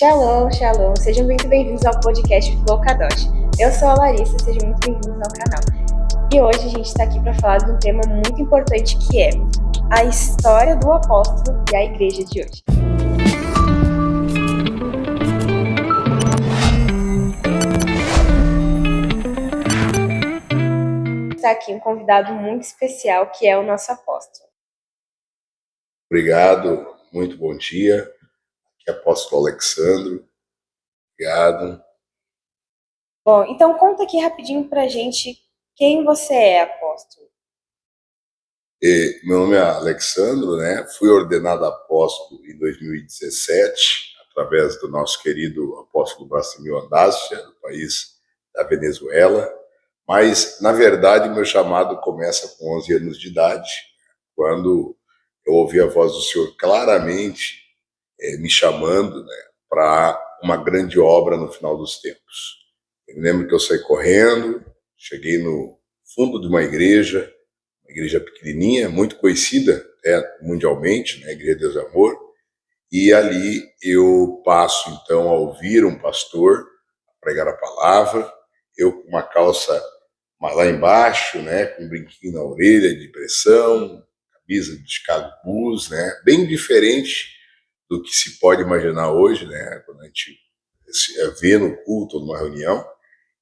Shalom, shalom, sejam muito bem-vindos ao podcast Flow Kadosh. Eu sou a Larissa, sejam muito bem-vindos ao canal. E hoje a gente está aqui para falar de um tema muito importante que é a história do apóstolo e a igreja de hoje. Está aqui um convidado muito especial que é o nosso apóstolo. Obrigado, muito bom dia. Aqui é apóstolo Alexandro. Obrigado. Bom, então conta aqui rapidinho pra gente quem você é, apóstolo. Meu nome é Alexandro, né? Fui ordenado apóstolo em 2017, através do nosso querido apóstolo Bracimil Andácia, do país da Venezuela. Mas, na verdade, meu chamado começa com 11 anos de idade, quando eu ouvi a voz do Senhor claramente me chamando, né, para uma grande obra no final dos tempos. Eu me lembro que eu saí correndo, cheguei no fundo de uma igreja pequenininha, muito conhecida mundialmente, né, Igreja de Deus e Amor, e ali eu passo então a ouvir um pastor pregar a palavra, eu com uma calça lá embaixo, né, com um brinquinho na orelha de pressão, camisa de Chicago Bulls, né, bem diferente do que se pode imaginar hoje, né, quando a gente vê no culto ou numa reunião.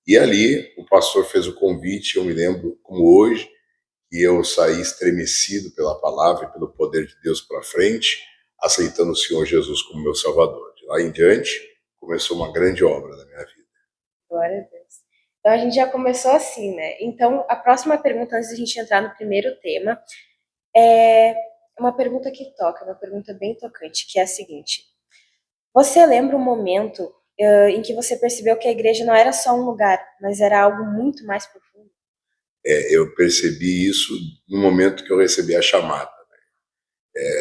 E ali o pastor fez o convite, eu me lembro como hoje, que eu saí estremecido pela palavra e pelo poder de Deus para frente, aceitando o Senhor Jesus como meu Salvador. De lá em diante, começou uma grande obra da minha vida. Glória a Deus. Então a gente já começou assim, né? Então a próxima pergunta, antes de a gente entrar no primeiro tema, é uma pergunta que toca, uma pergunta bem tocante, que é a seguinte: você lembra um momento em que você percebeu que a igreja não era só um lugar, mas era algo muito mais profundo? Eu percebi isso no momento que eu recebi a chamada.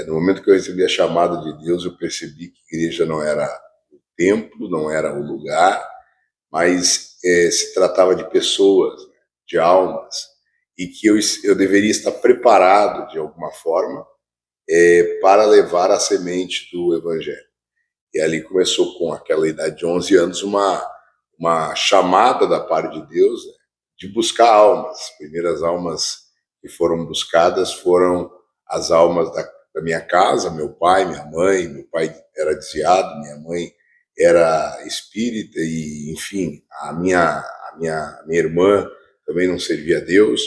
No momento que eu recebi a chamada de Deus, eu percebi que a igreja não era o templo, não era o lugar, mas se tratava de pessoas, né, de almas, e que eu deveria estar preparado de alguma forma para levar a semente do Evangelho. E ali começou, com aquela idade de 11 anos, uma chamada da parte de Deus, né, de buscar almas. As primeiras almas que foram buscadas foram as almas da minha casa, meu pai, minha mãe. Meu pai era desviado, minha mãe era espírita e, enfim, a minha irmã também não servia a Deus.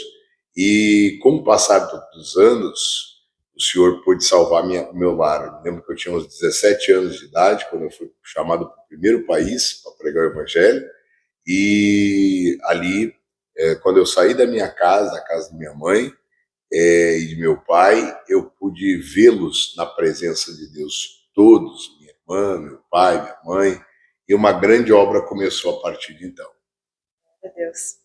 E com o passar dos anos, o Senhor pôde salvar o meu lar. Eu lembro que eu tinha uns 17 anos de idade, quando eu fui chamado para o primeiro país para pregar o Evangelho, e ali, quando eu saí da minha casa, da casa de minha mãe e de meu pai, eu pude vê-los na presença de Deus todos, minha irmã, meu pai, minha mãe, e uma grande obra começou a partir de então. Meu Deus.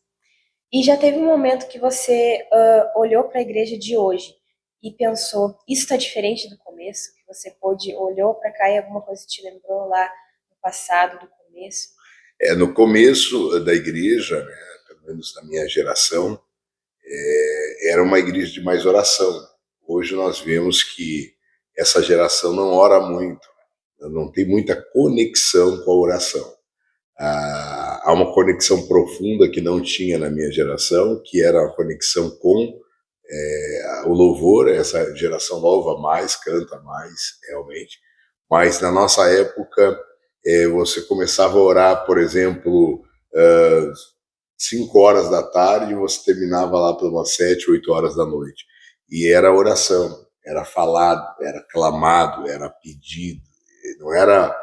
E já teve um momento que você olhou para a igreja de hoje e pensou, isso está diferente do começo? Que você olhou para cá e alguma coisa te lembrou lá do passado, do começo? No começo da igreja, né, pelo menos na minha geração, era uma igreja de mais oração. Hoje nós vemos que essa geração não ora muito, não tem muita conexão com a oração. Há uma conexão profunda que não tinha na minha geração, que era a conexão com o louvor. Essa geração louva mais, canta mais, realmente. Mas na nossa época, você começava a orar, por exemplo, 5 horas da tarde, e você terminava lá pelas 7, 8 horas da noite. E era oração, era falado, era clamado, era pedido, não era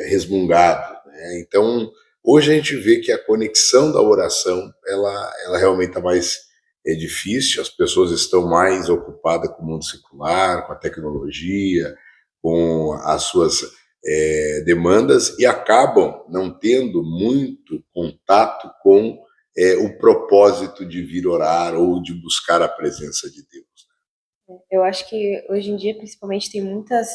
resmungado, né? Então, hoje a gente vê que a conexão da oração, ela realmente está mais difícil. As pessoas estão mais ocupadas com o mundo secular, com a tecnologia, com as suas demandas, e acabam não tendo muito contato com o propósito de vir orar ou de buscar a presença de Deus. Eu acho que hoje em dia, principalmente, tem muitas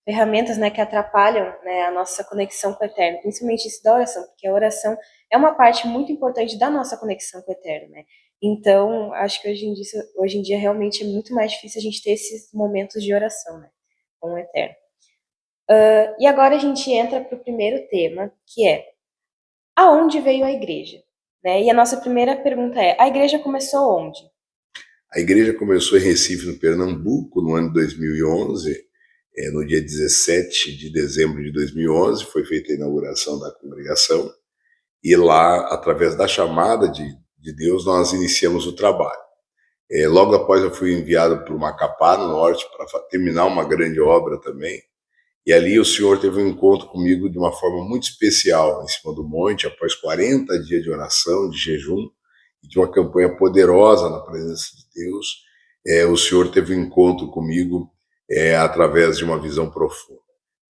ferramentas, né, que atrapalham, né, a nossa conexão com o Eterno, principalmente isso da oração, porque a oração é uma parte muito importante da nossa conexão com o Eterno, né? Então, acho que hoje em dia realmente é muito mais difícil a gente ter esses momentos de oração, né, com o Eterno. E agora a gente entra para o primeiro tema, que é aonde veio a igreja? Né? E a nossa primeira pergunta é, a igreja começou onde? A igreja começou em Recife, no Pernambuco, no ano de 2011, no dia 17 de dezembro de 2011, foi feita a inauguração da congregação, e lá, através da chamada de Deus, nós iniciamos o trabalho. Logo após eu fui enviado para o Macapá, no norte, para terminar uma grande obra também, e ali o Senhor teve um encontro comigo de uma forma muito especial, em cima do monte, após 40 dias de oração, de jejum, e de uma campanha poderosa na presença de Deus. O Senhor teve um encontro comigo através de uma visão profunda,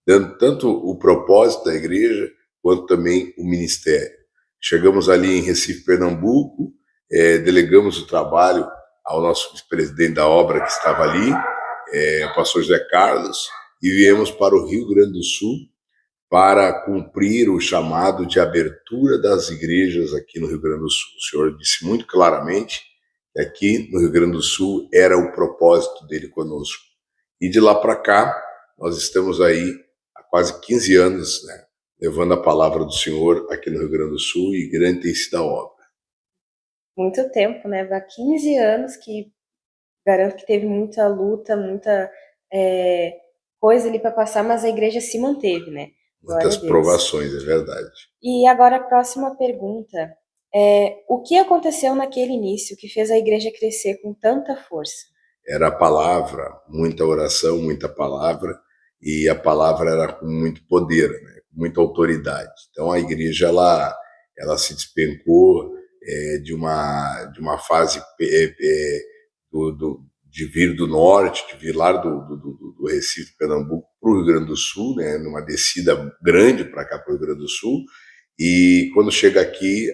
dando tanto o propósito da igreja, quanto também o ministério. Chegamos ali em Recife, Pernambuco, delegamos o trabalho ao nosso presidente da obra que estava ali, o pastor José Carlos, e viemos para o Rio Grande do Sul para cumprir o chamado de abertura das igrejas aqui no Rio Grande do Sul. O Senhor disse muito claramente que aqui no Rio Grande do Sul era o propósito dele conosco. E de lá para cá, nós estamos aí há quase 15 anos, né, levando a palavra do Senhor aqui no Rio Grande do Sul, e grande tem sido a obra. Muito tempo, né? Há 15 anos que garanto que teve muita luta, muita coisa ali para passar, mas a igreja se manteve, né? Muitas provações, é verdade. E agora a próxima pergunta é: o que aconteceu naquele início que fez a igreja crescer com tanta força? Era a palavra, muita oração, muita palavra, e a palavra era com muito poder, né? Com muita autoridade. Então a igreja ela se despencou de uma fase de vir do norte, de vir lá do Recife, Pernambuco, para o Rio Grande do Sul, né, numa descida grande para cá, para o Rio Grande do Sul. E quando chega aqui,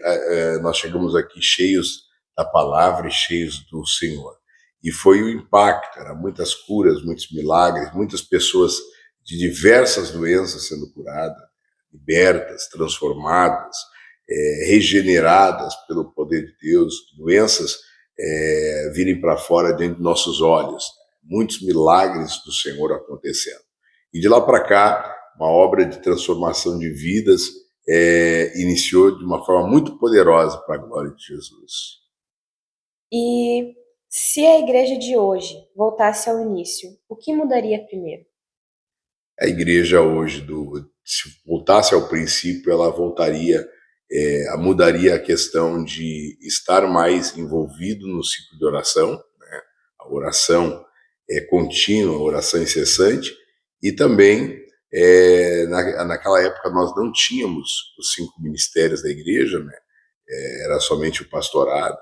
nós chegamos aqui cheios da palavra e cheios do Senhor. E foi o impacto, eram muitas curas, muitos milagres, muitas pessoas de diversas doenças sendo curadas, libertas, transformadas, regeneradas pelo poder de Deus, doenças virem para fora dentro de nossos olhos. Muitos milagres do Senhor acontecendo. E de lá para cá, uma obra de transformação de vidas iniciou de uma forma muito poderosa para a glória de Jesus. E se a igreja de hoje voltasse ao início, o que mudaria primeiro? A igreja hoje, se voltasse ao princípio, ela voltaria, mudaria a questão de estar mais envolvido no ciclo de oração, né? A oração contínua, a oração incessante, e também, naquela época, nós não tínhamos os 5 ministérios da igreja, né? Era somente o pastorado,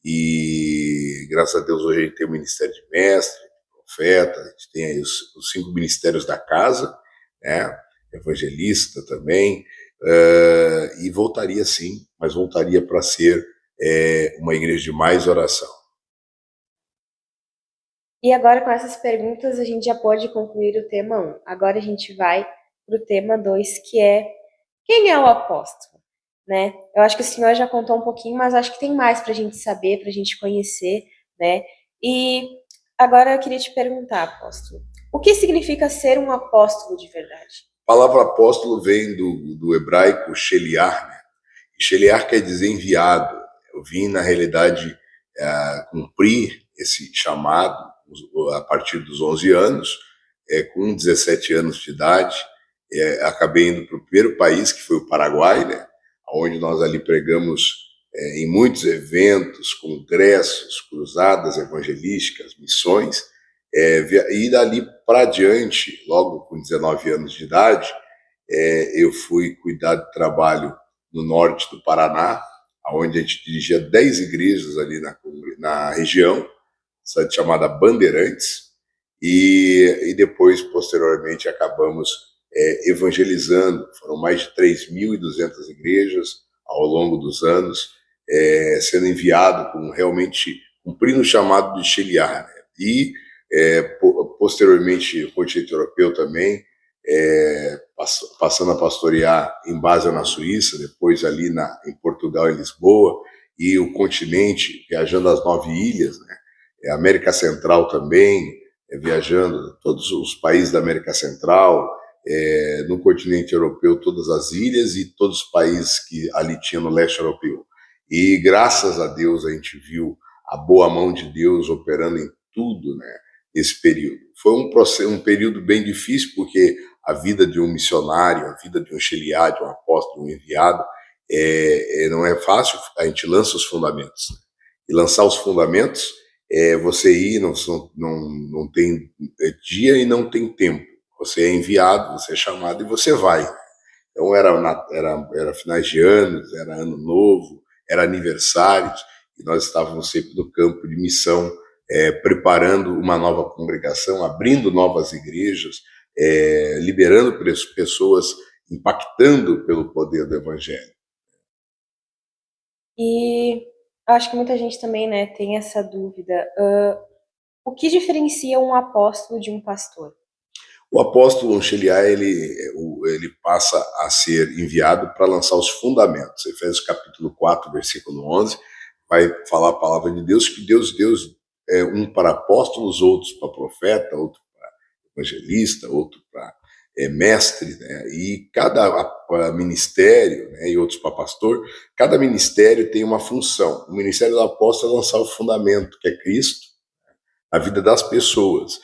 e graças a Deus hoje a gente tem o ministério de mestre, profeta, a gente tem aí os 5 ministérios da casa, né? Evangelista também, e voltaria sim, mas voltaria para ser uma igreja de mais oração. E agora com essas perguntas a gente já pode concluir o tema 1. Agora a gente vai para o tema 2, que é quem é o apóstolo? Né? Eu acho que o senhor já contou um pouquinho, mas acho que tem mais para a gente saber, para a gente conhecer, né? E agora eu queria te perguntar, apóstolo, o que significa ser um apóstolo de verdade? A palavra apóstolo vem do hebraico sheliar, né? E sheliar quer dizer enviado. Eu vim, na realidade, cumprir esse chamado a partir dos 11 anos, com 17 anos de idade, acabei indo para o primeiro país, que foi o Paraguai, né? Onde nós ali pregamos em muitos eventos, congressos, cruzadas evangelísticas, missões, e dali para diante, logo com 19 anos de idade, eu fui cuidar de trabalho no norte do Paraná, onde a gente dirigia 10 igrejas ali na região, chamada Bandeirantes, e depois, posteriormente, acabamos evangelizando. Foram mais de 3.200 igrejas ao longo dos anos, sendo enviado, realmente cumprindo o chamado de Sheliar, né? E posteriormente, o continente europeu também, passando a pastorear em Basel, na Suíça, depois ali em Portugal e Lisboa, e o continente, viajando as 9 ilhas, né? América Central também, viajando todos os países da América Central, no continente europeu, todas as ilhas e todos os países que ali tinham no leste europeu. E graças a Deus a gente viu a boa mão de Deus operando em tudo, né, nesse período. Foi um período bem difícil, porque a vida de um missionário, a vida de um auxiliar, de um apóstolo, de um enviado, não é fácil. A gente lança os fundamentos. Né? E lançar os fundamentos é você ir, não tem dia e não tem tempo. Você é enviado, você é chamado e você vai. Então era finais de anos, era ano novo, era aniversários, e nós estávamos sempre no campo de missão, preparando uma nova congregação, abrindo novas igrejas, liberando pessoas, impactando pelo poder do Evangelho. E acho que muita gente também, né, tem essa dúvida. O que diferencia um apóstolo de um pastor? O apóstolo auxiliar, ele passa a ser enviado para lançar os fundamentos. Efésios capítulo 4, versículo 11, vai falar a palavra de Deus, que Deus um para apóstolos, outros para profeta, outro para evangelista, outro para mestre, né? E cada ministério, né, e outros para pastor, cada ministério tem uma função. O ministério do apóstolo é lançar o fundamento, que é Cristo, a vida das pessoas.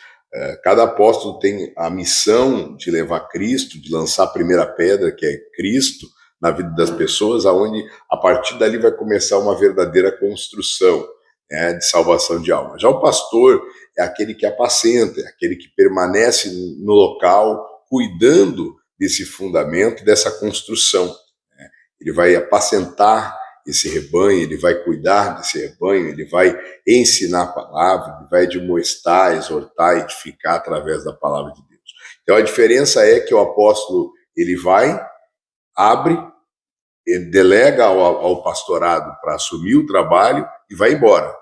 Cada apóstolo tem a missão de levar Cristo, de lançar a primeira pedra, que é Cristo, na vida das pessoas, aonde a partir dali vai começar uma verdadeira construção, né, de salvação de alma. Já o pastor é aquele que apacenta, é aquele que permanece no local, cuidando desse fundamento, dessa construção. Né? Ele vai apacentar esse rebanho, ele vai cuidar desse rebanho, ele vai ensinar a palavra, ele vai admoestar, exortar, edificar através da palavra de Deus. Então a diferença é que o apóstolo, ele vai, abre, ele delega ao pastorado para assumir o trabalho e vai embora.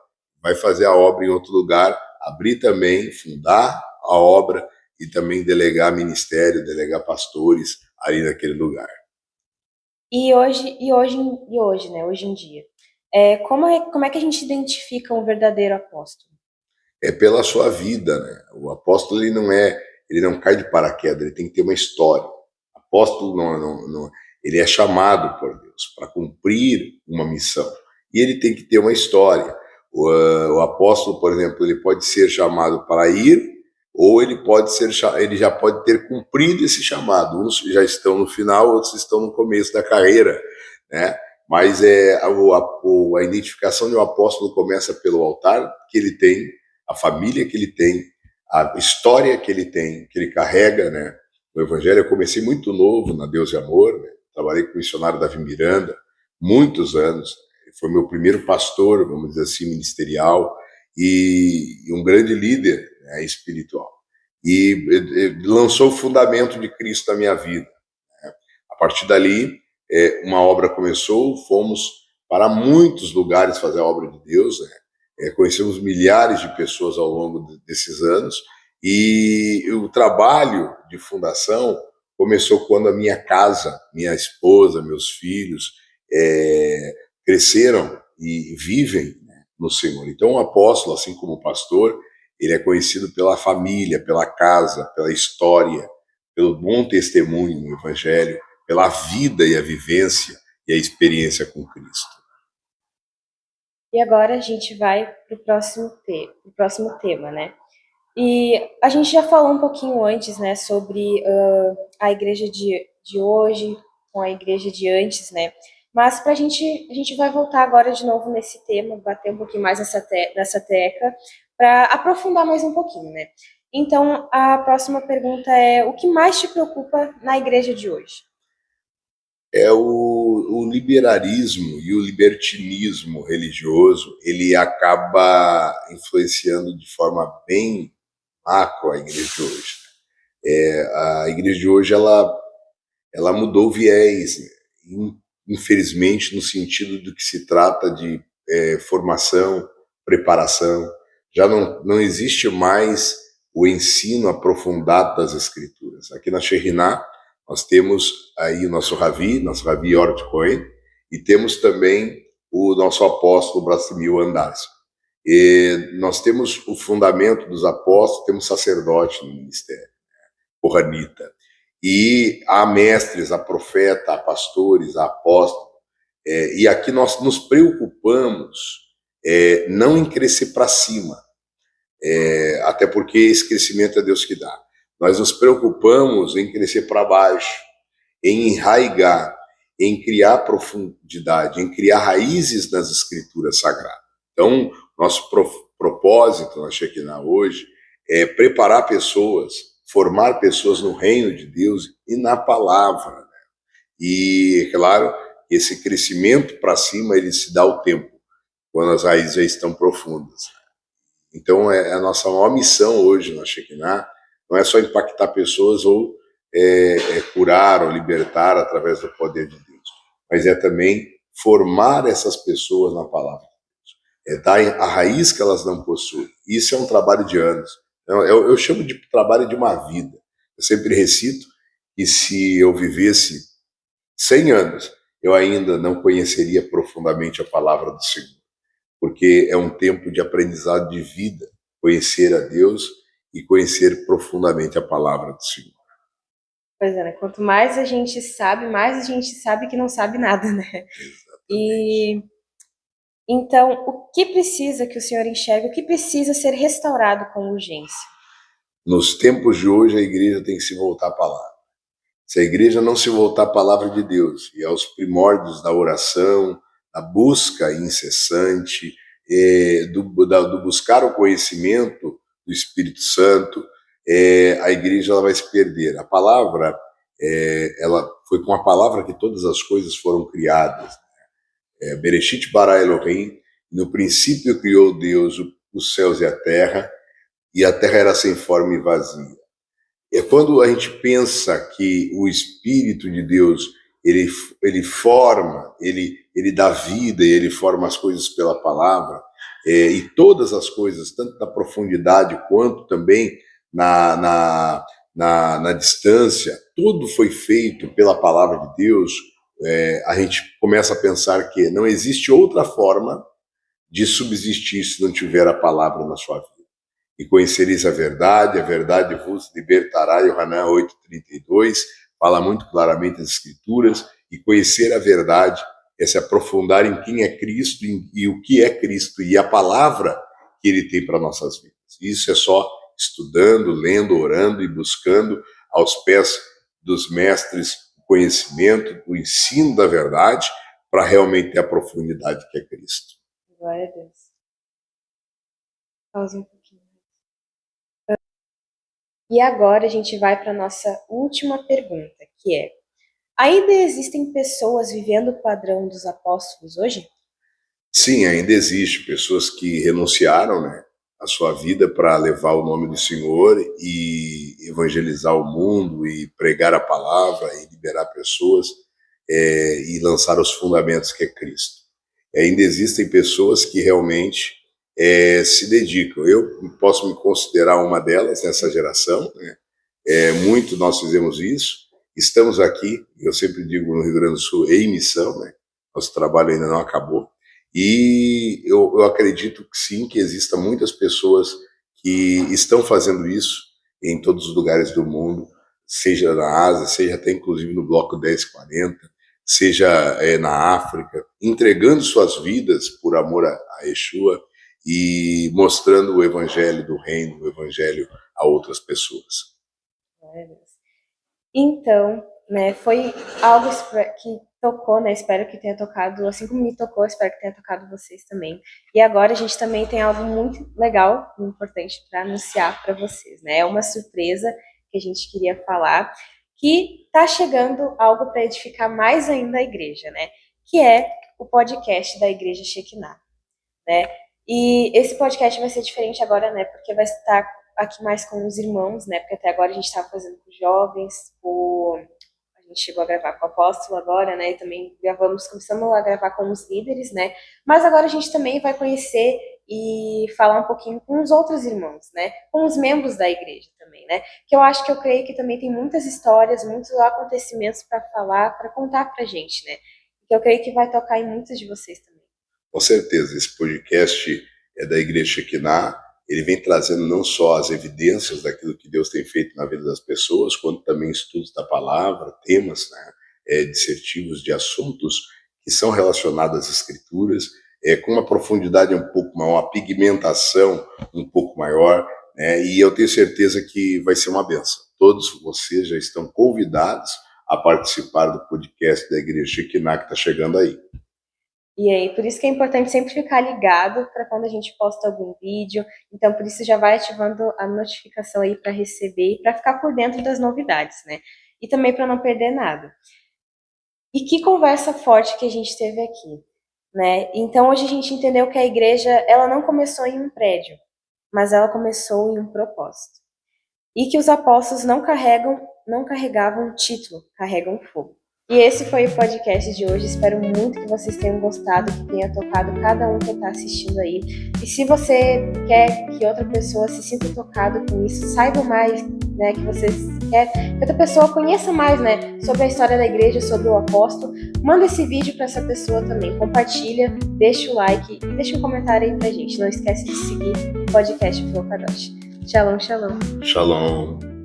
Vai fazer a obra em outro lugar, abrir também, fundar a obra e também delegar ministério, delegar pastores ali naquele lugar. E hoje, né, hoje em dia, como é que a gente identifica um verdadeiro apóstolo? É pela sua vida, né? O apóstolo ele não cai de paraquedas, ele tem que ter uma história. O apóstolo ele é chamado por Deus para cumprir uma missão e ele tem que ter uma história. O apóstolo, por exemplo, ele pode ser chamado para ir, ou ele já pode ter cumprido esse chamado. Uns já estão no final, outros estão no começo da carreira, né? Mas a identificação de um apóstolo começa pelo altar que ele tem, a família que ele tem, a história que ele carrega, né? No Evangelho eu comecei muito novo na Deus e Amor, né? Trabalhei com o missionário Davi Miranda, muitos anos. Ele foi meu primeiro pastor, vamos dizer assim, ministerial, e um grande líder, né, espiritual. E lançou o fundamento de Cristo na minha vida. Né? A partir dali, uma obra começou, fomos para muitos lugares fazer a obra de Deus, né? Conhecemos milhares de pessoas ao longo desses anos, e o trabalho de fundação começou quando a minha casa, minha esposa, meus filhos cresceram e vivem, né, no Senhor. Então o apóstolo, assim como o pastor, ele é conhecido pela família, pela casa, pela história, pelo bom testemunho no Evangelho, pela vida e a vivência e a experiência com Cristo. E agora a gente vai para o próximo tema, né? E a gente já falou um pouquinho antes, né, sobre a igreja de hoje com a igreja de antes, né? Mas a gente vai voltar agora de novo nesse tema, bater um pouquinho mais nessa tecla, para aprofundar mais um pouquinho, né? Então, a próxima pergunta é: o que mais te preocupa na igreja de hoje? É o liberalismo e o libertinismo religioso, ele acaba influenciando de forma bem macro a igreja de hoje. A igreja de hoje, ela mudou o viés, né? Infelizmente, no sentido do que se trata de formação, preparação. Já não existe mais o ensino aprofundado das Escrituras. Aqui na Shekhinah, nós temos aí o nosso Ravi Ort Cohen, e temos também o nosso apóstolo Brasimil Andarson. E nós temos o fundamento dos apóstolos, temos sacerdote no ministério, o Ranita. E há mestres, há profeta, há pastores, há apóstolos. E aqui nós nos preocupamos não em crescer para cima, até porque esse crescimento é Deus que dá. Nós nos preocupamos em crescer para baixo, em enraigar, em criar profundidade, em criar raízes nas escrituras sagradas. Então, nosso propósito na Shekinah hoje é preparar pessoas, formar pessoas no reino de Deus e na palavra. Né? E, é claro, esse crescimento para cima, ele se dá ao tempo, quando as raízes já estão profundas. Então, a nossa maior missão hoje na Shekinah não é só impactar pessoas ou curar ou libertar através do poder de Deus, mas é também formar essas pessoas na palavra de Deus, dar a raiz que elas não possuem. Isso é um trabalho de anos. Eu chamo de trabalho de uma vida. Eu sempre recito que se eu vivesse 100 anos, eu ainda não conheceria profundamente a palavra do Senhor, porque é um tempo de aprendizado de vida, conhecer a Deus e conhecer profundamente a palavra do Senhor. Pois é, né? Quanto mais a gente sabe que não sabe nada, né? Exatamente. E então, o que precisa que o senhor enxergue, o que precisa ser restaurado com urgência? Nos tempos de hoje, a igreja tem que se voltar à palavra. Se a igreja não se voltar à palavra de Deus e aos primórdios da oração, da busca incessante, do buscar o conhecimento do Espírito Santo, a igreja ela vai se perder. A palavra, ela foi com a palavra que todas as coisas foram criadas. Bereshit bara Elohim, no princípio criou Deus os céus e a terra era sem forma e vazia. É quando a gente pensa que o Espírito de Deus ele forma, ele dá vida e ele forma as coisas pela palavra, e todas as coisas, tanto na profundidade quanto também na distância, tudo foi feito pela palavra de Deus. A gente começa a pensar que não existe outra forma de subsistir se não tiver a palavra na sua vida. E conhecereis a verdade vos libertará. Yohanan 8,32 fala muito claramente as Escrituras, e conhecer a verdade é se aprofundar em quem é Cristo e o que é Cristo e a palavra que Ele tem para nossas vidas. Isso é só estudando, lendo, orando e buscando aos pés dos mestres o conhecimento, o ensino da verdade, para realmente ter a profundidade que é Cristo. Glória a Deus. Pausa um pouquinho. E agora a gente vai para a nossa última pergunta, que é: ainda existem pessoas vivendo o padrão dos apóstolos hoje? Sim, ainda existe pessoas que renunciaram, né, a sua vida para levar o nome do Senhor e evangelizar o mundo e pregar a palavra e liberar pessoas e lançar os fundamentos que é Cristo. Ainda existem pessoas que realmente se dedicam. Eu posso me considerar uma delas nessa geração, né? Muito nós fizemos isso. Estamos aqui, eu sempre digo no Rio Grande do Sul, em missão, né? Nosso trabalho ainda não acabou. E eu acredito que sim, que existam muitas pessoas que estão fazendo isso em todos os lugares do mundo, seja na Ásia, seja até inclusive no Bloco 1040, seja na África, entregando suas vidas por amor a Yeshua e mostrando o evangelho do reino, o evangelho a outras pessoas. Então, né, foi algo que tocou, né? Espero que tenha tocado, assim como me tocou, espero que tenha tocado vocês também. E agora a gente também tem algo muito legal, muito importante para anunciar para vocês, né? É uma surpresa que a gente queria falar, que tá chegando algo para edificar mais ainda a igreja, né? Que é o podcast da Igreja Shekinah, né? E esse podcast vai ser diferente agora, né? Porque vai estar aqui mais com os irmãos, né? Porque até agora a gente estava fazendo com os jovens, a gente chegou a gravar com o apóstolo agora, né? E também começamos a gravar com os líderes, né? Mas agora a gente também vai conhecer e falar um pouquinho com os outros irmãos, né? Com os membros da igreja também, né? Que eu creio que também tem muitas histórias, muitos acontecimentos para falar, para contar pra gente, né? Que eu creio que vai tocar em muitos de vocês também. Com certeza, esse podcast é da Igreja Shekinah ele vem trazendo não só as evidências daquilo que Deus tem feito na vida das pessoas, quanto também estudos da palavra, temas, né, dissertivos de assuntos que são relacionados às escrituras, com uma profundidade um pouco maior, uma pigmentação um pouco maior, né, e eu tenho certeza que vai ser uma benção. Todos vocês já estão convidados a participar do podcast da Igreja Shekinah que está chegando aí. E aí, por isso que é importante sempre ficar ligado para quando a gente posta algum vídeo. Então, por isso já vai ativando a notificação aí para receber e para ficar por dentro das novidades, né? E também para não perder nada. E que conversa forte que a gente teve aqui, né? Então, hoje a gente entendeu que a igreja, ela não começou em um prédio, mas ela começou em um propósito. E que os apóstolos não carregavam título, carregam fogo. E esse foi o podcast de hoje. Espero muito que vocês tenham gostado, que tenha tocado cada um que está assistindo aí. E se você quer que outra pessoa se sinta tocado com isso, saiba mais, né, que vocês querem que outra pessoa conheça mais, né, sobre a história da igreja, sobre o apóstolo, manda esse vídeo para essa pessoa também. Compartilha, deixa o like e deixa um comentário aí pra gente. Não esquece de seguir o podcast Flow Kadosh. Shalom, shalom. Shalom.